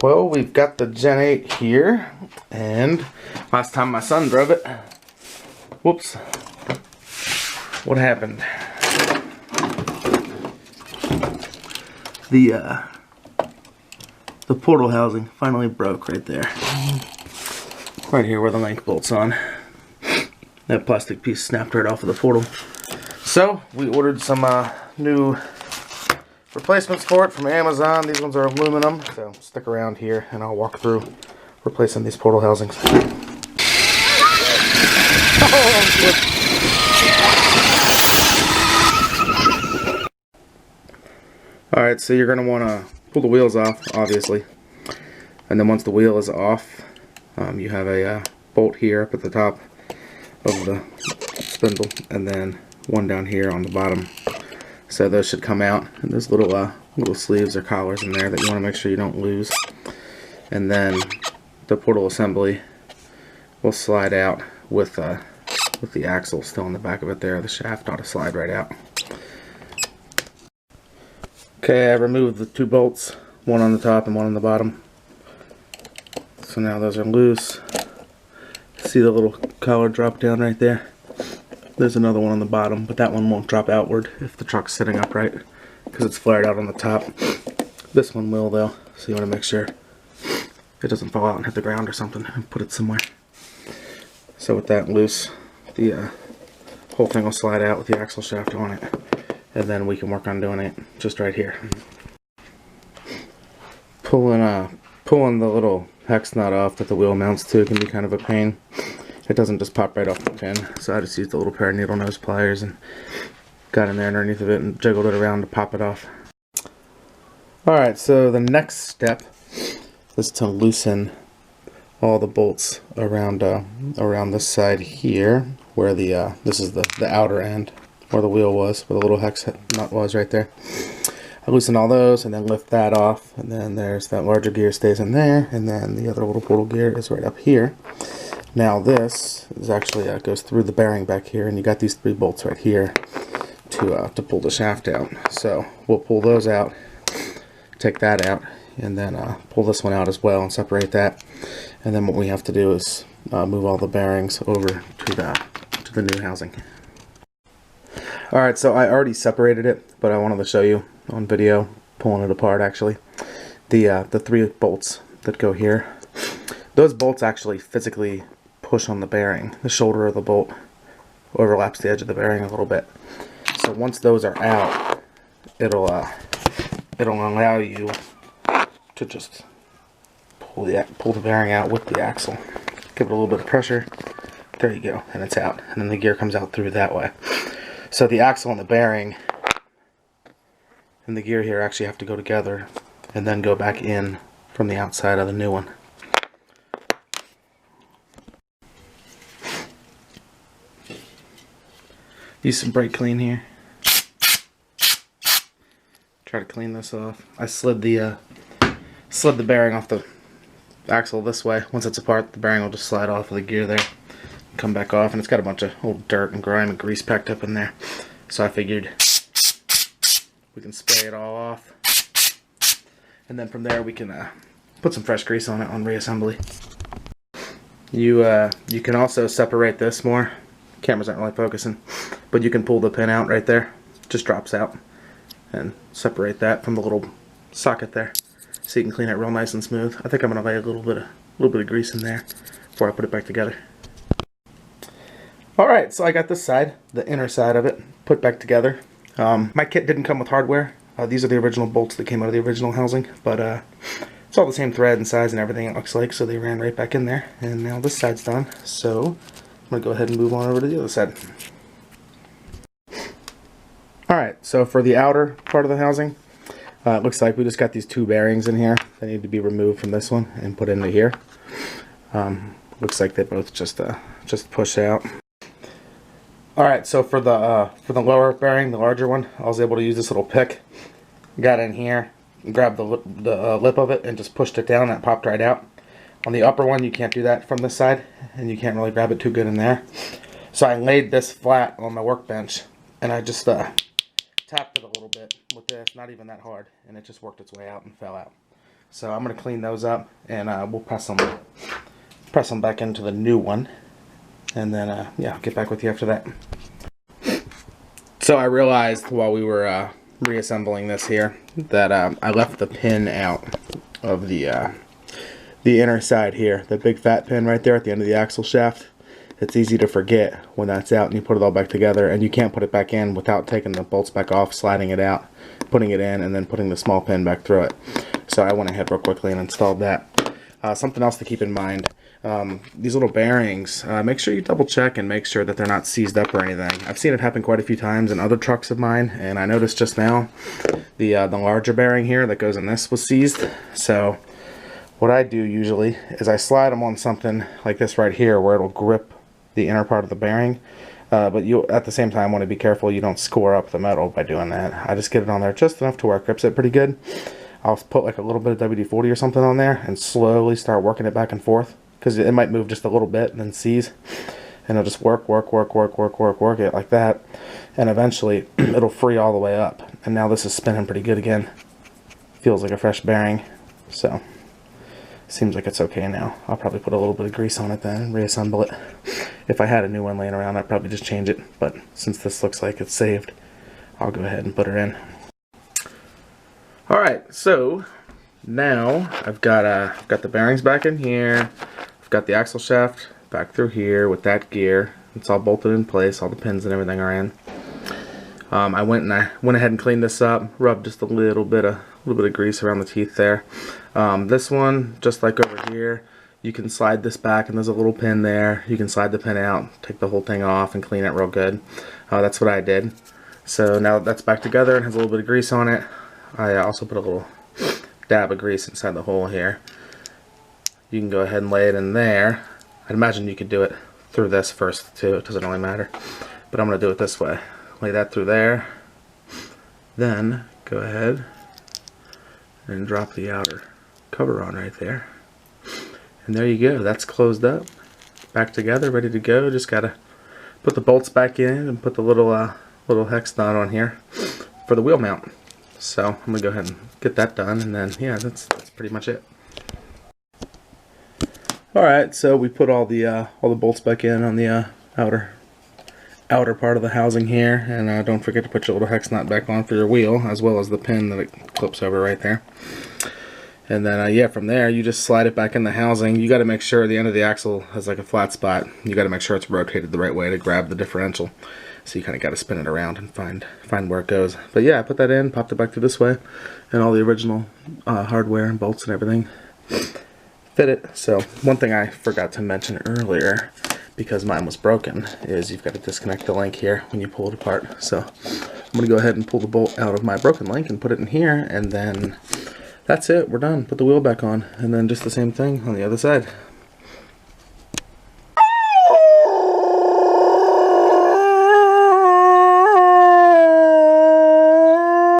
Well, we've got the Gen 8 here, and last time my son drove it, whoops, what happened? The portal housing finally broke right there. Right here where the link bolt's on. That plastic piece snapped right off of the portal. So, we ordered some new replacements for it from Amazon. These ones are aluminum, so stick around here and I'll walk through replacing these portal housings. Alright, so you're going to want to pull the wheels off, obviously. And then once the wheel is off, you have a bolt here up at the top of the spindle, and then one down here on the bottom. So those should come out, and there's little sleeves or collars in there that you want to make sure you don't lose. And then the portal assembly will slide out with the axle still in the back of it there. The shaft ought to slide right out. Okay, I removed the two bolts, one on the top and one on the bottom. So now those are loose. See the little collar drop down right there? There's another one on the bottom, but that one won't drop outward if the truck's sitting upright because it's flared out on the top. This one will though, so you want to make sure it doesn't fall out and hit the ground or something and put it somewhere. So with that loose, the whole thing will slide out with the axle shaft on it, and then we can work on doing it just right here. Pulling the little hex nut off that the wheel mounts to can be kind of a pain. It doesn't just pop right off the pin, so I just used a little pair of needle nose pliers and got in there underneath of it and jiggled it around to pop it off. Alright, so the next step is to loosen all the bolts around this side here, where this is the outer end, where the wheel was, where the little hex nut was right there. I loosen all those and then lift that off, and then there's that larger gear stays in there, and then the other little portal gear is right up here. Now this is actually goes through the bearing back here, and you got these three bolts right here to pull the shaft out. So we'll pull those out, take that out, and then pull this one out as well and separate that. And then what we have to do is move all the bearings over to the new housing. Alright, so I already separated it, but I wanted to show you on video, pulling it apart actually. The three bolts that go here, those bolts actually physically push on the bearing. The shoulder of the bolt overlaps the edge of the bearing a little bit. So once those are out, it'll allow you to just pull the bearing out with the axle. Give it a little bit of pressure. There you go, and it's out. And then the gear comes out through that way. So the axle and the bearing and the gear here actually have to go together and then go back in from the outside of the new one. Use some brake clean here. Try to clean this off. I slid the bearing off the axle this way. Once it's apart, the bearing will just slide off of the gear there, come back off, and it's got a bunch of old dirt and grime and grease packed up in there. So I figured we can spray it all off, and then from there we can put some fresh grease on it on reassembly. You can also separate this more. Cameras aren't really focusing, but you can pull the pin out right there. Just drops out, and separate that from the little socket there, so you can clean it real nice and smooth. I think I'm gonna lay a little bit of grease in there before I put it back together. Alright, so I got this side, the inner side of it, put back together. My kit didn't come with hardware. These are the original bolts that came out of the original housing, but it's all the same thread and size and everything, it looks like, so they ran right back in there. And now this side's done, so I'm going to go ahead and move on over to the other side. Alright, so for the outer part of the housing, it looks like we just got these two bearings in here. They need to be removed from this one and put into here. Looks like they both just push out. Alright, so for the lower bearing, the larger one, I was able to use this little pick. Got in here, grabbed the lip of it, and just pushed it down, and it popped right out. On the upper one, you can't do that from this side, and you can't really grab it too good in there. So I laid this flat on my workbench, and I just tapped it a little bit with this, not even that hard, and it just worked its way out and fell out. So I'm going to clean those up, and we'll press them back into the new one. And then, yeah, I'll get back with you after that. So I realized while we were reassembling this here that I left the pin out of the inner side here. The big fat pin right there at the end of the axle shaft. It's easy to forget when that's out and you put it all back together, and you can't put it back in without taking the bolts back off, sliding it out, putting it in, and then putting the small pin back through it. So I went ahead real quickly and installed that. Something else to keep in mind, these little bearings, make sure you double check and make sure that they're not seized up or anything. I've seen it happen quite a few times in other trucks of mine, and I noticed just now the larger bearing here that goes in this was seized. So what I do usually is I slide them on something like this right here where it'll grip the inner part of the bearing, but you at the same time want to be careful you don't score up the metal by doing that. I just get it on there just enough to where it grips it pretty good. I'll put like a little bit of WD-40 or something on there and slowly start working it back and forth, because it might move just a little bit and then seize, and it'll just work it like that, and eventually it'll free all the way up. And now this is spinning pretty good again. Feels like a fresh bearing, so seems like it's okay now. I'll probably put a little bit of grease on it then and reassemble it. If I had a new one laying around, I'd probably just change it, but since this looks like it's saved, I'll go ahead and put her in. Alright, so now I've got the bearings back in here. I've got the axle shaft back through here with that gear. It's all bolted in place, all the pins and everything are in. I went ahead and cleaned this up, rubbed just a little bit of grease around the teeth there. This one, just like over here, you can slide this back and there's a little pin there. You can slide the pin out, take the whole thing off and clean it real good. That's what I did. So now that's back together and has a little bit of grease on it. I also put a little dab of grease inside the hole here. You can go ahead and lay it in there. I'd imagine you could do it through this first too, it doesn't really matter. But I'm going to do it this way. Lay that through there. Then go ahead and drop the outer cover on right there. And there you go, that's closed up. Back together, ready to go. Just gotta put the bolts back in and put the little hex nut on here for the wheel mount. So I'm gonna go ahead and get that done, and then yeah, that's pretty much it. Alright, so we put all the bolts back in on the outer part of the housing here, and don't forget to put your little hex nut back on for your wheel, as well as the pin that it clips over right there. And then yeah, from there you just slide it back in the housing. You got to make sure the end of the axle has like a flat spot. You got to make sure it's rotated the right way to grab the differential. So you kind of got to spin it around and find where it goes. But yeah, I put that in, popped it back through this way, and all the original hardware and bolts and everything fit it. So one thing I forgot to mention earlier, because mine was broken, is you've got to disconnect the link here when you pull it apart. So I'm going to go ahead and pull the bolt out of my broken link and put it in here, and then that's it, we're done. Put the wheel back on, and then just the same thing on the other side.